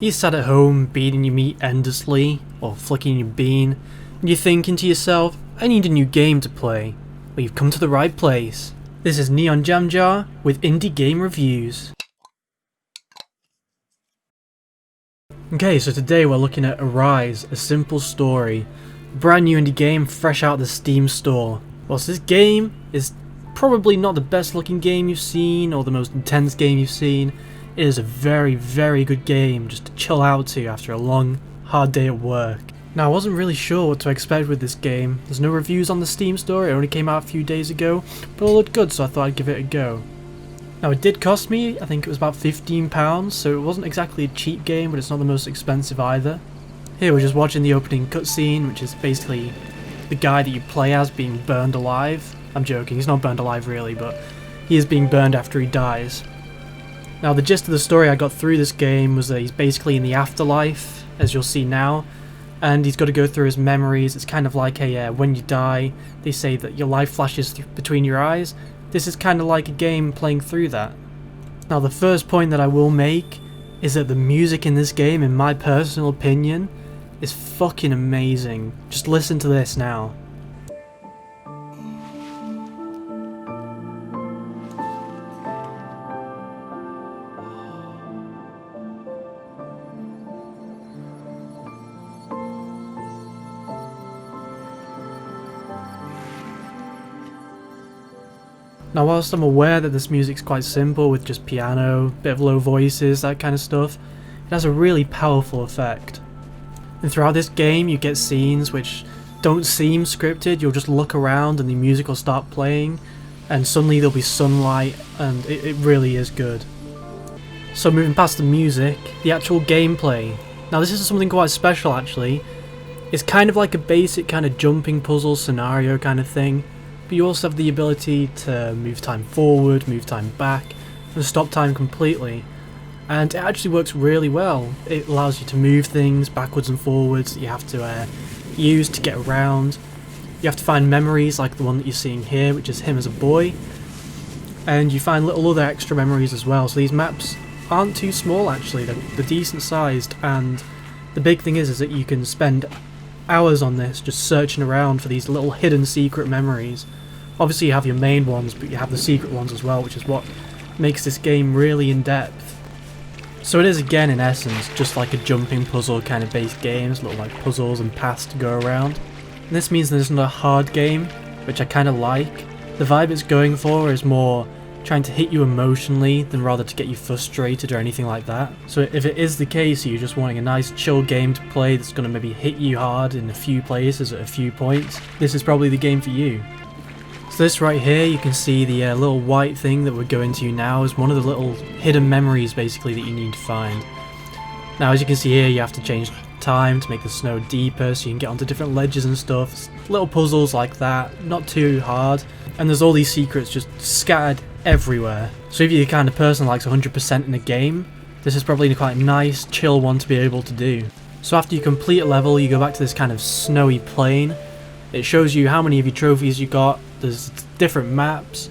You sat at home beating your meat endlessly, or flicking your bean, and you're thinking to yourself, I need a new game to play. Well, you've come to the right place. This is NeonJamJar with indie game reviews. Okay, so today we're looking at Arise, a simple story. A brand new indie game fresh out the Steam store. Whilst this game is probably not the best looking game you've seen, or the most intense game you've seen, it is a very, very good game just to chill out to after a long, hard day at work. Now, I wasn't really sure what to expect with this game. There's no reviews on the Steam store, it only came out a few days ago, but it looked good, so I thought I'd give it a go. Now, it did cost me, I think it was about £15, so it wasn't exactly a cheap game, but it's not the most expensive either. Here we're just watching the opening cutscene, which is basically the guy that you play as being burned alive. I'm joking, he's not burned alive really, but he is being burned after he dies. Now, the gist of the story I got through this game was that he's basically in the afterlife, as you'll see now, and he's got to go through his memories. It's kind of like when you die, they say that your life flashes between your eyes. This is kind of like a game playing through that. Now, the first point that I will make is that the music in this game, in my personal opinion, is fucking amazing. Just listen to this now. Now, whilst I'm aware that this music's quite simple with just piano, bit of low voices, that kind of stuff, it has a really powerful effect. And throughout this game you get scenes which don't seem scripted. You'll just look around and the music will start playing and suddenly there'll be sunlight, and it really is good. So moving past the music, the actual gameplay. Now, this is something quite special actually. It's kind of like a basic kind of jumping puzzle scenario kind of thing. But you also have the ability to move time forward, move time back, and stop time completely. And it actually works really well. It allows you to move things backwards and forwards that you have to use to get around. You have to find memories like the one that you're seeing here, which is him as a boy. And you find little other extra memories as well. So these maps aren't too small actually, they're decent sized. And the big thing is that you can spend hours on this just searching around for these little hidden secret memories. Obviously you have your main ones, but you have the secret ones as well, which is what makes this game really in-depth. So it is, again, in essence, just like a jumping puzzle kind of based game. It's little like puzzles and paths to go around. And this means that it's not a hard game, which I kind of like. The vibe it's going for is more trying to hit you emotionally than rather to get you frustrated or anything like that. So if it is the case, you're just wanting a nice chill game to play that's going to maybe hit you hard in a few places at a few points, this is probably the game for you. So this right here, you can see the little white thing that we're going to now is one of the little hidden memories basically that you need to find. Now, as you can see here, you have to change time to make the snow deeper so you can get onto different ledges and stuff. Little puzzles like that, not too hard. And there's all these secrets just scattered everywhere. So if you're the kind of person that likes 100% in a game, this is probably quite a nice, chill one to be able to do. So after you complete a level, you go back to this kind of snowy plain. It shows you how many of your trophies you got. There's different maps,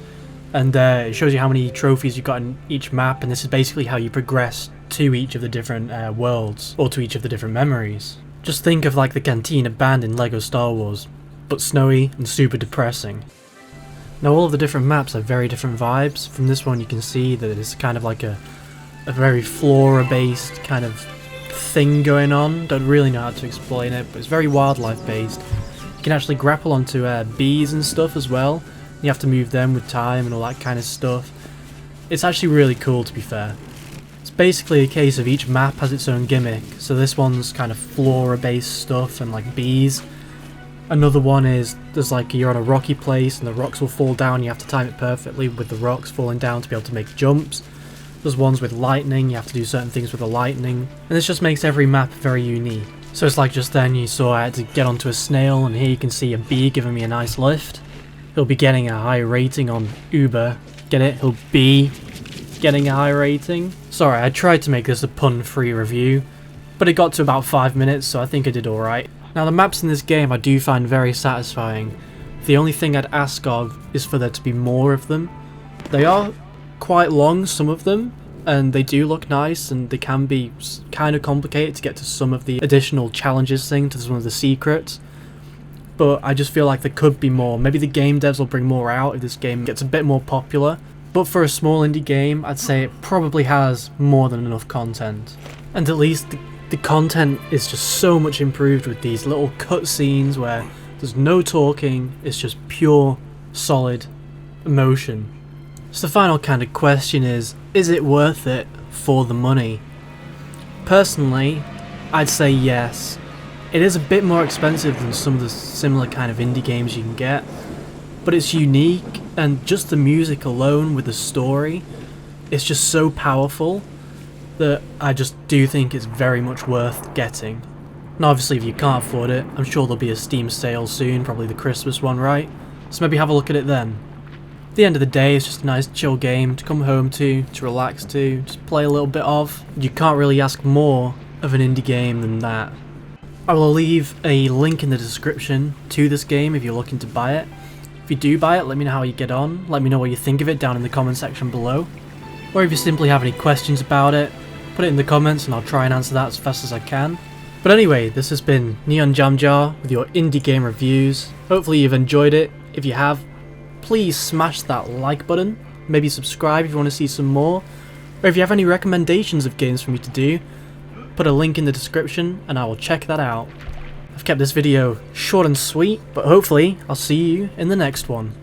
and it shows you how many trophies you got in each map, and this is basically how you progress to each of the different worlds, or to each of the different memories. Just think of like the Cantina band in LEGO Star Wars, but snowy and super depressing. Now, all of the different maps have very different vibes. From this one you can see that it's kind of like a very flora based kind of thing going on. Don't really know how to explain it, but it's very wildlife based. You can actually grapple onto bees and stuff as well. You have to move them with time and all that kind of stuff. It's actually really cool, to be fair. It's basically a case of each map has its own gimmick. So this one's kind of flora based stuff and like bees. Another one is, there's like, you're on a rocky place and the rocks will fall down, you have to time it perfectly with the rocks falling down to be able to make jumps. There's ones with lightning, you have to do certain things with the lightning, and this just makes every map very unique. So it's like just then you saw I had to get onto a snail, and here you can see a bee giving me a nice lift. He'll be getting a high rating on Uber. Get it? He'll be getting a high rating. Sorry, I tried to make this a pun-free review, but it got to about 5 minutes, so I think I did alright. Now, the maps in this game I do find very satisfying. The only thing I'd ask of is for there to be more of them. They are quite long, some of them, and they do look nice, and they can be kind of complicated to get to some of the additional challenges thing, to some of the secrets. But I just feel like there could be more. Maybe the game devs will bring more out if this game gets a bit more popular. But for a small indie game, I'd say it probably has more than enough content. And at least the content is just so much improved with these little cutscenes where there's no talking, it's just pure, solid emotion. So the final kind of question is it worth it for the money? Personally, I'd say yes. It is a bit more expensive than some of the similar kind of indie games you can get, but it's unique, and just the music alone with the story, it's just so powerful that I just do think it's very much worth getting. And obviously if you can't afford it, I'm sure there'll be a Steam sale soon, probably the Christmas one, right? So maybe have a look at it then. At the end of the day, it's just a nice chill game to come home to relax to, just play a little bit of. You can't really ask more of an indie game than that. I will leave a link in the description to this game if you're looking to buy it. If you do buy it, let me know how you get on, let me know what you think of it down in the comment section below. Or if you simply have any questions about it, put it in the comments and I'll try and answer that as fast as I can. But anyway, this has been NeonJamJar with your indie game reviews. Hopefully you've enjoyed it. If you have, please smash that like button, maybe subscribe if you want to see some more. Or if you have any recommendations of games for me to do, put a link in the description and I will check that out. I've kept this video short and sweet, but hopefully I'll see you in the next one.